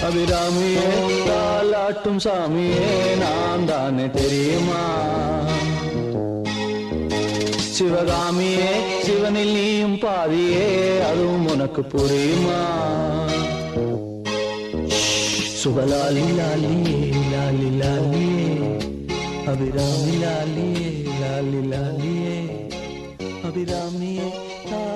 அபிராமியே தாலாட்டும் சாமியே நான் தானே தெரியுமா? சிவகாமியே சிவனில் நீயும் பாதியே அதுவும் உனக்கு புரியுமா? சுபலாலி லாலியே லாலி லாலியே அபிராமி லாலியே லாலி லாலியே அபிராமியே